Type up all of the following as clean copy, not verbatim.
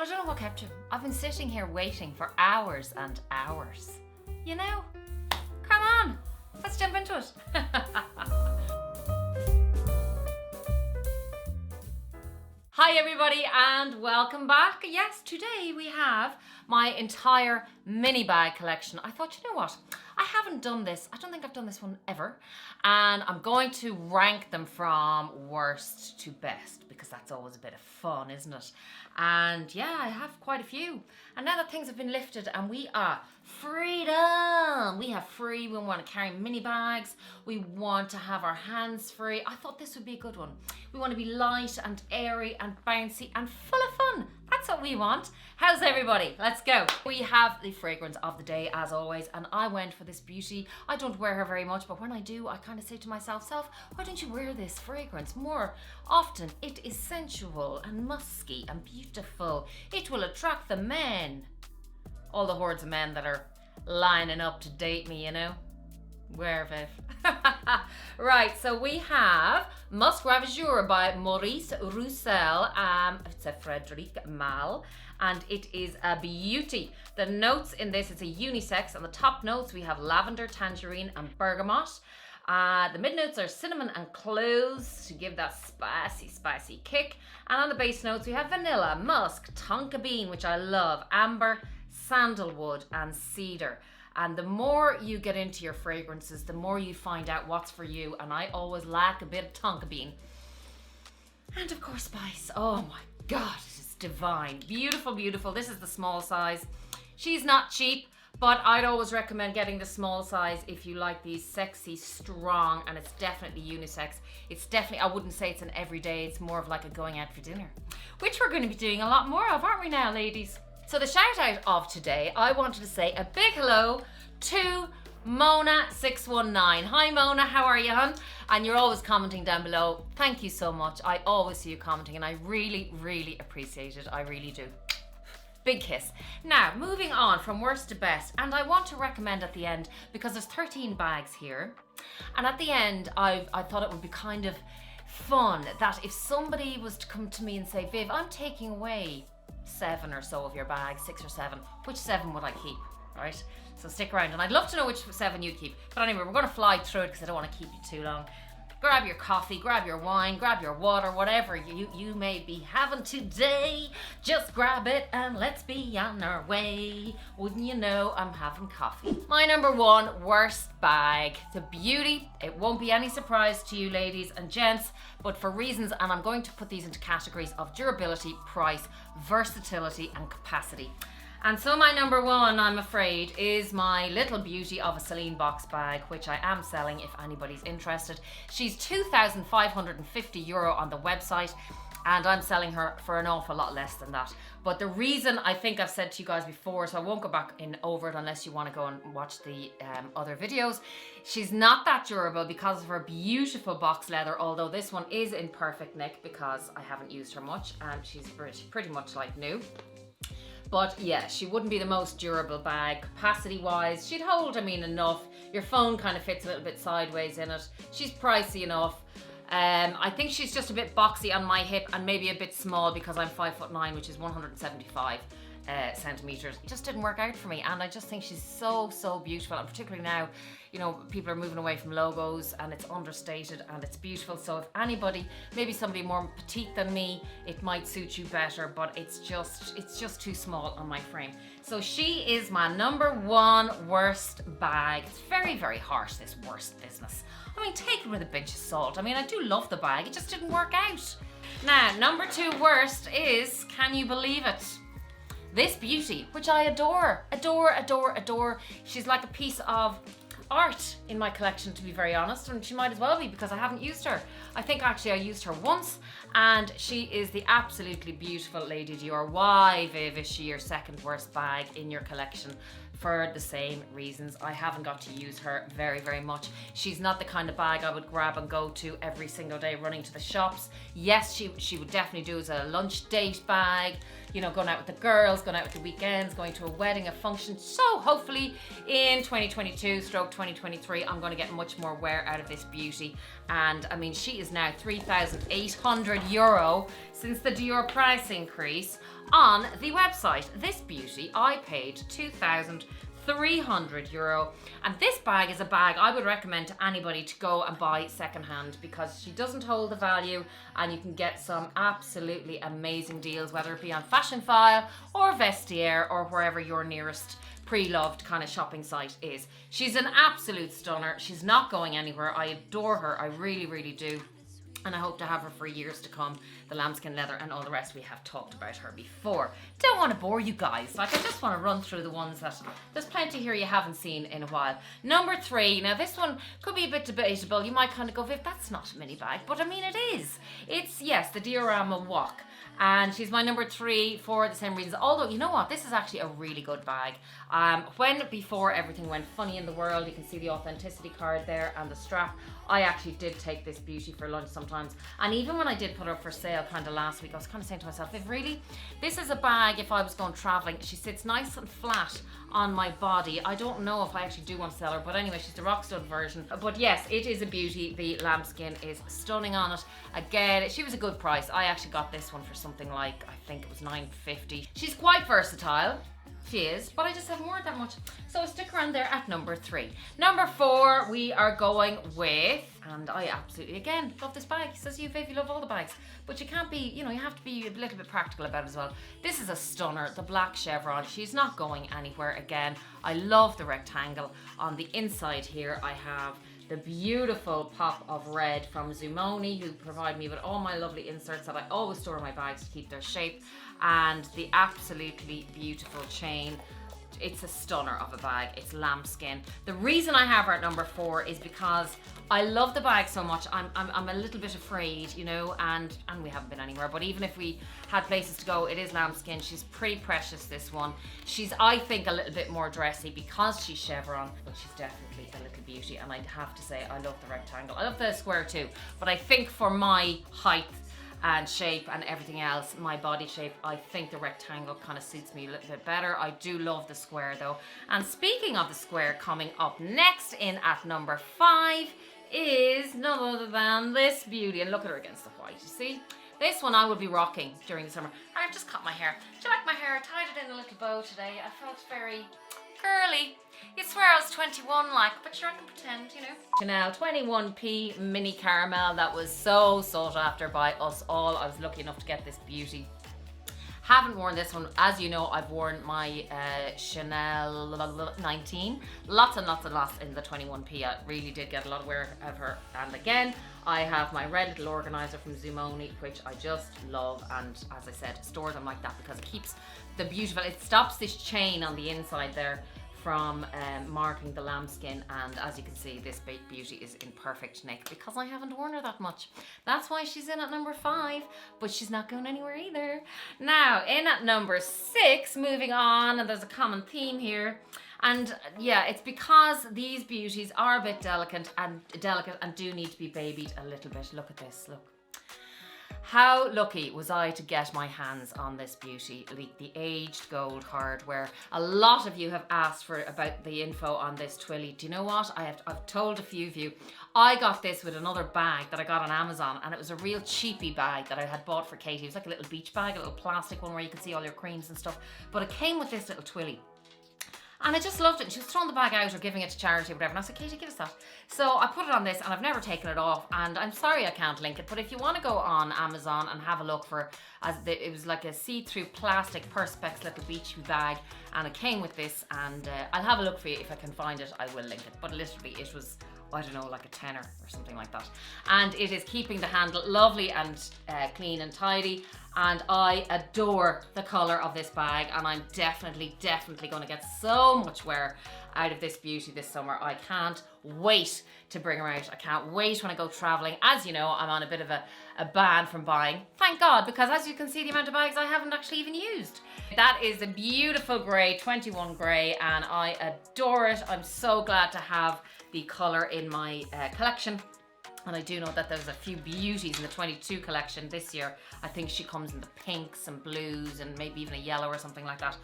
Well, I don't know what kept you. I've been sitting here waiting for hours and hours. You know? Come on, let's jump into it. Hi everybody and welcome back. Yes, today we have my entire mini bag collection. I thought, you know what? I haven't done this. I don't think I've done this one ever. And I'm going to rank them from worst to best because that's always a bit of fun, isn't it? And yeah, I have quite a few. And now that things have been lifted and we are freedom. We have free, we want to carry mini bags. We want to have our hands free. I thought this would be a good one. We want to be light and airy and bouncy and full of fun. That's what we want. How's everybody? Let's go. We have the fragrance of the day as always, and I went for this beauty. I don't wear her very much, but when I do, I kind of say to myself, why don't you wear this fragrance more often? It is sensual and musky and beautiful. It will attract the men. All the hordes of men that are lining up to date me, you know. Wear it. Right, so we have Musk Ravageur by Maurice Roussel. It's a Frederic Malle, and it is a beauty. The notes in this, it's a unisex. On the top notes, we have lavender, tangerine, and bergamot. The mid notes are cinnamon and cloves to give that spicy kick. And on the base notes, we have vanilla, musk, tonka bean, which I love, amber, sandalwood, and cedar. And the more you get into your fragrances, the more you find out what's for you. And I always lack a bit of tonka bean. And of course spice. Oh my God, it is divine. Beautiful, beautiful. This is the small size. She's not cheap, but I'd always recommend getting the small size if you like these sexy, strong, and it's definitely unisex. It's definitely, I wouldn't say it's an everyday, it's more of like a going out for dinner, which we're going to be doing a lot more of, aren't we now, ladies? So the shout out of today, I wanted to say a big hello to Mona619. Hi Mona, how are you, hon? And you're always commenting down below. Thank you so much. I always see you commenting and I really, really appreciate it. I really do. Big kiss. Now, moving on from worst to best, and I want to recommend at the end, because there's 13 bags here, and at the end, I thought it would be kind of fun that if somebody was to come to me and say, Viv, I'm taking away 7 or so of your bags, 6 or 7, which 7 would I keep, right? So stick around, and I'd love to know which 7 you'd keep. But anyway, we're going to fly through it because I don't want to keep you too long. Grab your coffee, grab your wine, grab your water, whatever you may be having today. Just grab it and let's be on our way. Wouldn't you know, I'm having coffee. My number 1 worst bag. It's a beauty. It won't be any surprise to you ladies and gents, but for reasons, and I'm going to put these into categories of durability, price, versatility, and capacity. And so my number 1, I'm afraid, is my little beauty of a Celine box bag, which I am selling if anybody's interested. She's €2,550 on the website, and I'm selling her for an awful lot less than that. But the reason, I think I've said to you guys before, so I won't go back over it unless you want to go and watch the other videos. She's not that durable because of her beautiful box leather, although this one is in perfect nick because I haven't used her much, and she's pretty much like new. But yeah, she wouldn't be the most durable bag. Capacity wise, she'd hold, I mean, enough. Your phone kind of fits a little bit sideways in it. She's pricey enough. I think she's just a bit boxy on my hip and maybe a bit small because I'm 5'9", which is 175 centimeters. It just didn't work out for me, and I just think she's so beautiful, and particularly now, you know, people are moving away from logos and it's understated and it's beautiful. So if anybody, maybe somebody more petite than me, it might suit you better, but it's just too small on my frame. So she is my number 1 worst bag. It's very, very harsh, this worst business. I mean, take it with a pinch of salt. I mean, I do love the bag, it just didn't work out. Now, number 2 worst is, can you believe it? This beauty, which I adore. She's like a piece of art in my collection, to be very honest, and she might as well be because I haven't used her. I think actually I used her once, and she is the absolutely beautiful Lady Dior. Why, Viv, is she your second worst bag in your collection? For the same reasons. I haven't got to use her very, very much. She's not the kind of bag I would grab and go to every single day running to the shops. Yes, she would definitely do as a lunch date bag, you know, going out with the girls, going out with the weekends, going to a wedding, a function. So hopefully in 2022/2023, I'm going to get much more wear out of this beauty. And I mean, she is now €3,800 since the Dior price increase. on the website. This beauty, I paid €2,300, and this bag is a bag I would recommend to anybody to go and buy secondhand, because she doesn't hold the value and you can get some absolutely amazing deals, whether it be on Fashion File or Vestiaire or wherever your nearest pre-loved kind of shopping site is. She's an absolute stunner. She's not going anywhere. I adore her. I really, really do. And I hope to have her for years to come. The lambskin leather and all the rest, we have talked about her before. Don't want to bore you guys. Like, I just want to run through the ones that, there's plenty here you haven't seen in a while. Number 3, now this one could be a bit debatable. You might kind of go, Viv, that's not a mini bag. But I mean, it is. It's, yes, the Diorama WOC. And she's my number 3 for the same reasons. Although, you know what? This is actually a really good bag. When before everything went funny in the world, you can see the authenticity card there and the strap. I actually did take this beauty for lunch sometimes. And even when I did put her up for sale kind of last week, I was kind of saying to myself, if really, this is a bag if I was going traveling. She sits nice and flat on my body. I don't know if I actually do want to sell her, but anyway, she's the rock stud version. But yes, it is a beauty. The lambskin is stunning on it. Again, she was a good price. I actually got this one for something like, I think it was $9.50. She's quite versatile. She is, but I just haven't worn that much. So stick around there at number 3. Number 4, we are going with, and I absolutely, again, love this bag. Says you, Viv, you love all the bags. But you can't be, you know, you have to be a little bit practical about it as well. This is a stunner, the black chevron. She's not going anywhere again. I love the rectangle. On the inside here, I have the beautiful pop of red from Zumoni, who provide me with all my lovely inserts that I always store in my bags to keep their shape, and the absolutely beautiful chain. It's a stunner of a bag. It's lambskin. The reason I have her at number 4 is because I love the bag so much. I'm a little bit afraid, you know, and we haven't been anywhere, but even if we had places to go, it is lambskin. She's pretty precious, this one. She's, I think, a little bit more dressy because she's chevron, but she's definitely a little beauty. And I'd have to say, I love the rectangle. I love the square too, but I think for my height and shape and everything else, my body shape, I think the rectangle kind of suits me a little bit better. I do love the square though. And speaking of the square, coming up next in at number 5 is none other than this beauty. And look at her against the white, you see? This one I will be rocking during the summer. I've just cut my hair. Do you like my hair? I tied it in a little bow today. I felt very curly. You'd swear I was 21 like, but sure, I can pretend, you know. Chanel 21p mini caramel that was so sought after by us all. I was lucky enough to get this beauty. Haven't worn this one. As you know, I've worn my Chanel 19. Lots and lots and lots in the 21p. I really did get a lot of wear out of her. And again, I have my red little organizer from Zumoni, which I just love. And as I said, store them like that because it keeps the beautiful, it stops this chain on the inside there from marking the lambskin, and as you can see, this beauty is in perfect nick because I haven't worn her that much. That's why she's in at number 5, but she's not going anywhere either. Now, in at number 6, moving on, and there's a common theme here. And yeah, it's because these beauties are a bit delicate and do need to be babied a little bit. Look at this, look. How lucky was I to get my hands on this beauty, the aged gold hardware. A lot of you have asked for about the info on this Twilly. Do you know what? I've told a few of you. I got this with another bag that I got on Amazon, and it was a real cheapy bag that I had bought for Katie. It was like a little beach bag, a little plastic one where you could see all your creams and stuff. But it came with this little Twilly. And I just loved it. And she was throwing the bag out or giving it to charity or whatever. And I said, Katie, give us that. So I put it on this and I've never taken it off. And I'm sorry I can't link it. But if you want to go on Amazon and have a look for, it was like a see-through plastic Perspex little beach bag. And it came with this. And I'll have a look for you. If I can find it, I will link it. But literally, it was, I don't know, like a tenner or something like that. And it is keeping the handle lovely and clean and tidy. And I adore the colour of this bag, and I'm definitely going to get so much wear out of this beauty this summer. I can't wait to bring her out. I can't wait when I go travelling. As you know, I'm on a bit of a ban from buying. Thank God, because as you can see, the amount of bags I haven't actually even used. That is a beautiful grey, 21 grey, and I adore it. I'm so glad to have the colour in my collection. And I do know that there's a few beauties in the 22 collection this year. I think she comes in the pinks and blues and maybe even a yellow or something like that.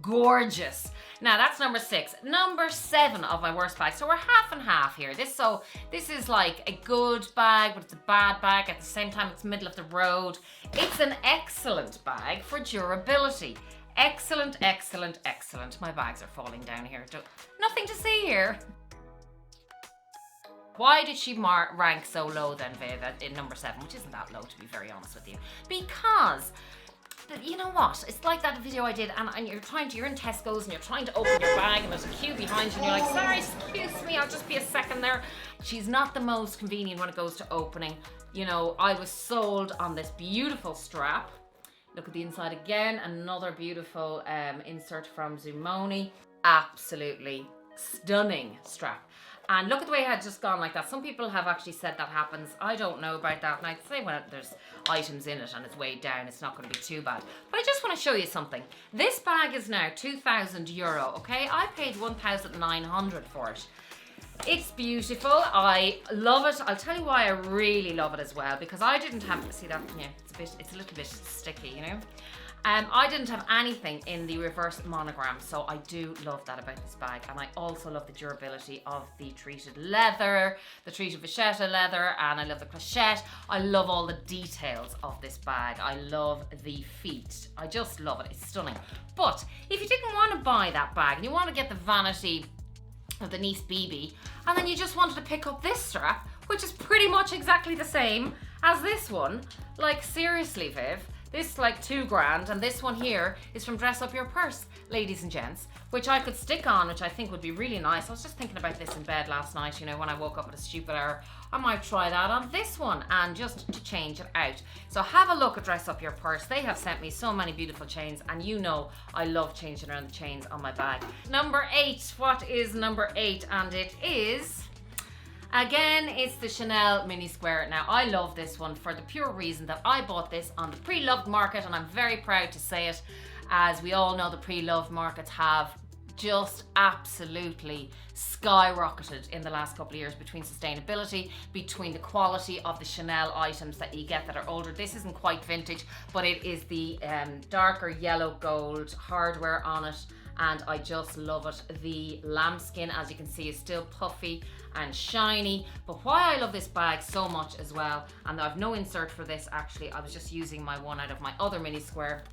Gorgeous. Now that's number 6. Number 7 of my worst bag. So we're half and half here. This is like a good bag, but it's a bad bag. At the same time, it's middle of the road. It's an excellent bag for durability. Excellent, excellent, excellent. My bags are falling down here. Nothing to see here. Why did she rank so low then, Viv, in number 7, which isn't that low to be very honest with you? Because, you know what, it's like that video I did and you're in Tesco's and you're trying to open your bag and there's a queue behind you and you're like, sorry, excuse me, I'll just be a second there. She's not the most convenient when it goes to opening. You know, I was sold on this beautiful strap. Look at the inside again, another beautiful insert from Zumoni. Absolutely stunning strap. And look at the way it had just gone like that. Some people have actually said that happens. I don't know about that. And I'd say when there's items in it and it's weighed down, it's not going to be too bad. But I just want to show you something. This bag is now €2,000, okay? I paid 1,900 for it. It's beautiful. I love it. I'll tell you why I really love it as well, because I didn't have, see that, yeah, it's a little bit sticky, you know? I didn't have anything in the reverse monogram, so I do love that about this bag. And I also love the durability of the treated leather, the treated vachetta leather, and I love the clochette. I love all the details of this bag. I love the feet. I just love it. It's stunning. But if you didn't want to buy that bag and you want to get the vanity of the Nice BB, and then you just wanted to pick up this strap, which is pretty much exactly the same as this one, like seriously, Viv, this is like $2,000, and this one here is from Dress Up Your Purse, ladies and gents, which I could stick on, which I think would be really nice. I was just thinking about this in bed last night, you know, when I woke up at a stupid hour. I might try that on this one and just to change it out. So have a look at Dress Up Your Purse. They have sent me so many beautiful chains, and you know I love changing around the chains on my bag. Number 8, what is number 8? And it is... again, it's the Chanel Mini Square. Now, I love this one for the pure reason that I bought this on the pre-loved market, and I'm very proud to say it. As we all know, the pre-loved markets have just absolutely skyrocketed in the last couple of years between sustainability, between the quality of the Chanel items that you get that are older. This isn't quite vintage, but it is the darker yellow gold hardware on it, and I just love it. The lambskin, as you can see, is still puffy and shiny. But why I love this bag so much as well, and I've no insert for this actually, I was just using my one out of my other mini square,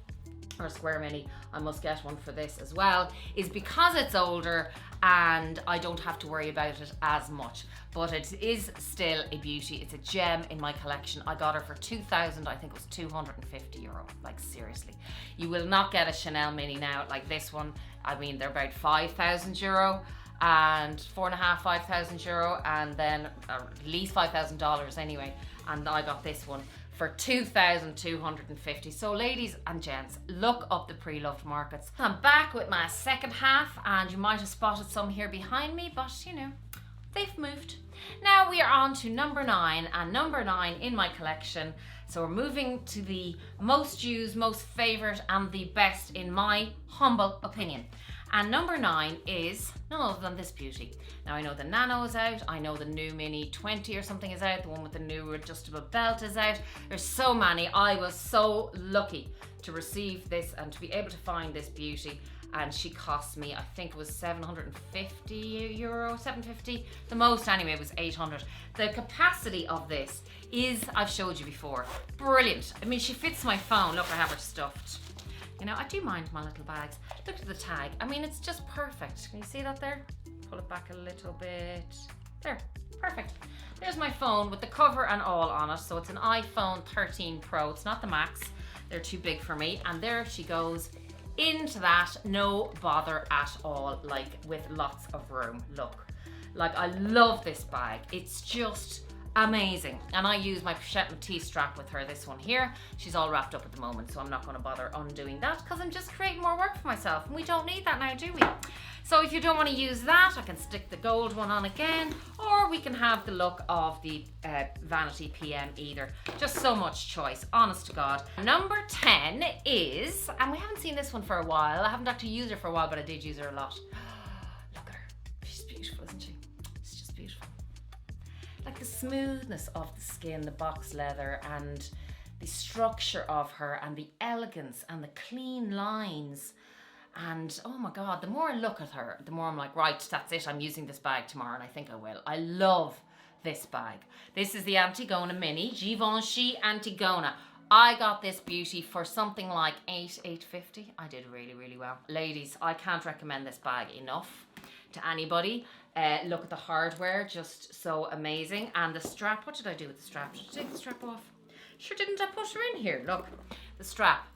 or square mini, I must get one for this as well, is because it's older and I don't have to worry about it as much. But it is still a beauty. It's a gem in my collection. I got her for 2,000, I think it was €250. Like seriously, you will not get a Chanel mini now like this one. I mean, they're about €5,000 and €4,500, and then at least $5,000 anyway. And I got this one for 2,250. So ladies and gents, look up the pre-loved markets. I'm back with my second half, and you might have spotted some here behind me, but you know, they've moved. Now we are on to number 9, and number 9 in my collection. So we're moving to the most used, most favorite, and the best in my humble opinion. And number 9 is none other than this beauty. Now I know the Nano is out, I know the new Mini 20 or something is out, the one with the new adjustable belt is out. There's so many. I was so lucky to receive this and to be able to find this beauty, and she cost me, I think it was €750, $750. The most anyway was 800. The capacity of this is, I've showed you before, brilliant. I mean, she fits my phone. Look, I have her stuffed. You know, I do mind my little bags. Look at the tag. I mean, it's just perfect. Can you see that there? Pull it back a little bit. There, perfect. There's my phone with the cover and all on it. So it's an iPhone 13 Pro. It's not the Max. They're too big for me. And there she goes into that. No bother at all, like with lots of room. Look, like I love this bag. It's just amazing. And I use my Pochette Matisse strap with her, this one here. She's all wrapped up at the moment, so I'm not going to bother undoing that because I'm just creating more work for myself, and we don't need that now, do we? So if you don't want to use that, I can stick the gold one on again, or we can have the look of the Vanity PM either. Just so much choice, honest to God. Number 10 is, and we haven't seen this one for a while. I haven't actually used her for a while, but I did use her a lot. Look at her. She's beautiful, isn't she? It's just beautiful. Like the smoothness of the skin, the box leather, and the structure of her, and the elegance and the clean lines. And oh my God, the more I look at her, the more I'm like, right, that's it. I'm using this bag tomorrow, and I think I will. I love this bag. This is the Antigona Mini, Givenchy Antigona. I got this beauty for something like $8.50. I did really, really well. Ladies, I can't recommend this bag enough to anybody. Look at the hardware, just so amazing. And the strap, what did I do with the strap? Did I take the strap off? Sure didn't. I put her in here. Look, the strap.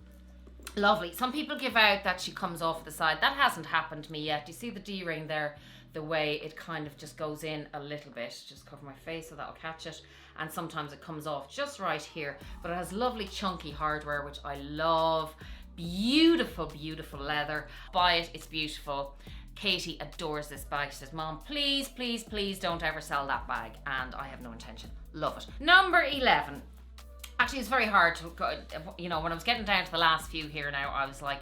Lovely. Some people give out that she comes off the side. That hasn't happened to me yet. Do you see the D-ring there? The way it kind of just goes in a little bit. Just cover my face so that'll catch it. And sometimes it comes off just right here. But it has lovely chunky hardware, which I love. Beautiful, beautiful leather. Buy it. It's beautiful. Katie adores this bag. She says, Mom, please, please, please don't ever sell that bag. And I have no intention. Love it. Number 11. Actually, it's very hard to, you know, when I was getting down to the last few here now, I was like,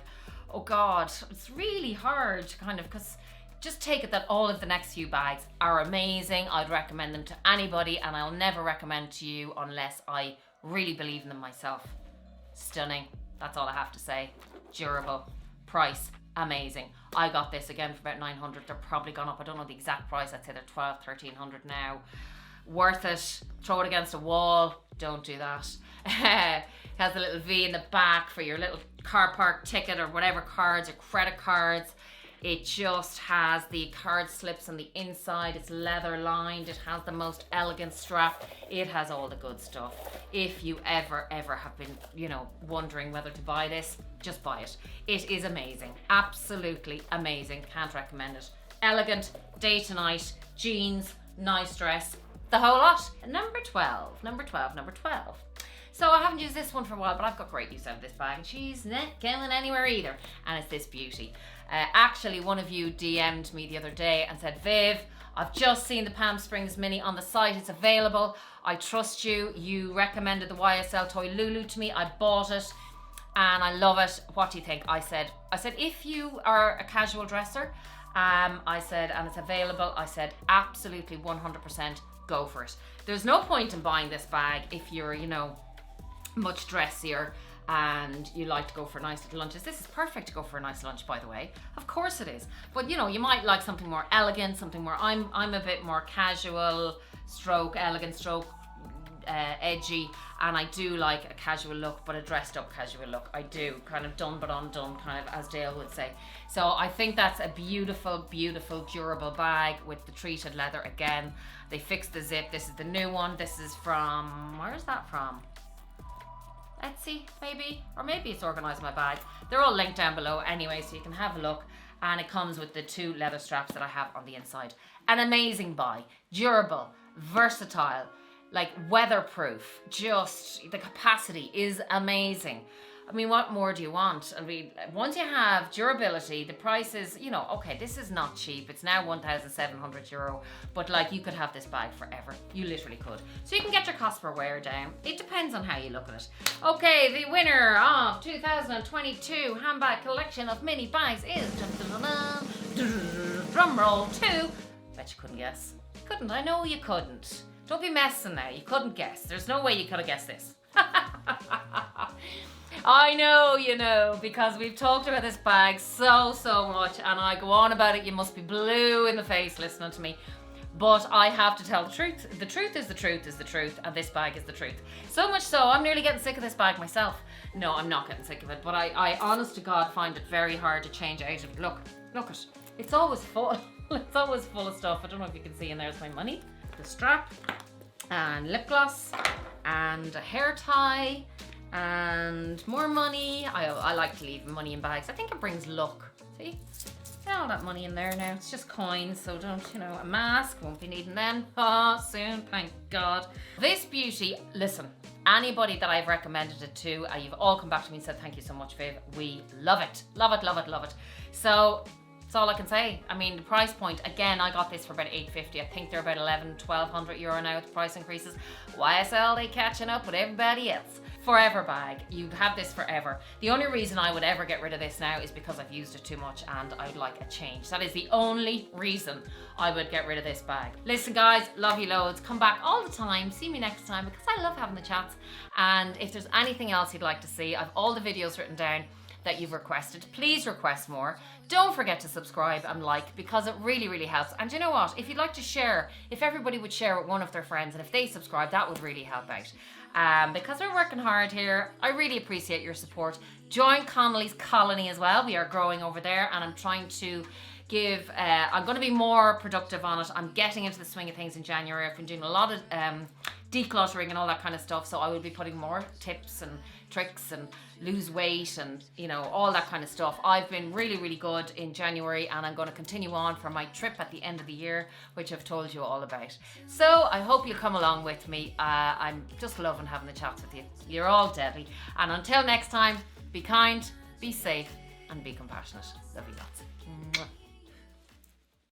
oh God, it's really hard to kind of, because just take it that all of the next few bags are amazing. I'd recommend them to anybody, and I'll never recommend to you unless I really believe in them myself. Stunning. That's all I have to say. Durable. Price. Amazing. I got this again for about 900. They're probably gone up. I don't know the exact price. I'd say they're 12, 1300 now. Worth it. Throw it against a wall. Don't do that. It has a little V in the back for your little car park ticket or whatever cards or credit cards. It just has the card slips on the inside. It's leather lined. It has the most elegant strap. It has all the good stuff. If you ever have been, you know, wondering whether to buy this, just buy it. It is amazing. Absolutely amazing. Can't recommend it. Elegant, day to night, jeans, nice dress, the whole lot. Number 12. So I haven't used this one for a while, but I've got great use out of this bag, and she's not going anywhere either. And it's this beauty. Actually, one of you DM'd me the other day and said, Viv, I've just seen the Palm Springs Mini on the site. It's available. I trust you. You recommended the YSL Toy Loulou to me. I bought it and I love it. What do you think? I said, if you are a casual dresser, I said, and it's available, I said, absolutely 100% go for it. There's no point in buying this bag if you're, you know, much dressier and you like to go for nice little lunches. This is perfect to go for a nice lunch, by the way. Of course it is. But you know, you might like something more elegant, something more, I'm a bit more casual stroke, elegant stroke, edgy, and I do like a casual look, but a dressed up casual look. I do, kind of done but undone, kind of, as Dale would say. So I think that's a beautiful, beautiful, durable bag with the treated leather again. They fixed the zip. This is the new one. This is from, where is that from? Etsy, maybe, or maybe it's Organize My Bag. They're all linked down below anyway, so you can have a look. And it comes with the 2 leather straps that I have on the inside. An amazing buy, durable, versatile, like weatherproof. Just the capacity is amazing. I mean, what more do you want? I mean, once you have durability, the price is, you know, okay, this is not cheap. It's now €1,700, but like you could have this bag forever. You literally could. So you can get your cost per wear down. It depends on how you look at it. Okay, the winner of 2022 handbag collection of mini bags is, drum roll, 2. Bet you couldn't guess. Couldn't, I know you couldn't. Don't be messing now, you couldn't guess. There's no way you could have guessed this. I know you know, because we've talked about this bag so much, and I go on about it. You must be blue in the face listening to me. But I have to tell the truth. The truth is the truth is the truth, and this bag is the truth. So much so, I'm nearly getting sick of this bag myself. No, I'm not getting sick of it, but I honest to God find it very hard to change out of it. Look it. It's always full. It's always full of stuff. I don't know if you can see in there's my money. The strap, and lip gloss, and a hair tie, and more money. I like to leave money in bags. I think it brings luck. See? All that money in there now. It's just coins, so don't, you know, a mask, won't be needing them. Soon, thank God. This beauty, listen, anybody that I've recommended it to, you've all come back to me and said, thank you so much, Viv. We love it. Love it, love it, love it. So, that's all I can say. I mean, the price point, again, I got this for about $8.50. I think they're about €1,100, €1,200 now with the price increases. YSL, they catching up with everybody else. forever bag. You have this forever. The only reason I would ever get rid of this now is because I've used it too much and I would like a change. That is the only reason I would get rid of this bag. Listen guys, love you loads. Come back all the time. See me next time because I love having the chats. And if there's anything else you'd like to see, I've all the videos written down that you've requested. Please request more. Don't forget to subscribe and like because it really, really helps. And you know what? If you'd like to share, if everybody would share with one of their friends and if they subscribe, that would really help out. Because we're working hard here. I really appreciate your support. Join Connolly's colony as well. We are growing over there and I'm trying to give, I'm going to be more productive on it. I'm getting into the swing of things in January. I've been doing a lot of decluttering and all that kind of stuff, so I will be putting more tips and tricks and lose weight and you know all that kind of stuff. I've been really, really good in January and I'm going to continue on for my trip at the end of the year, which I've told you all about. So I hope you'll come along with me. I'm just loving having the chats with you. You're all deadly. And until next time, be kind, be safe and be compassionate. Love you lots.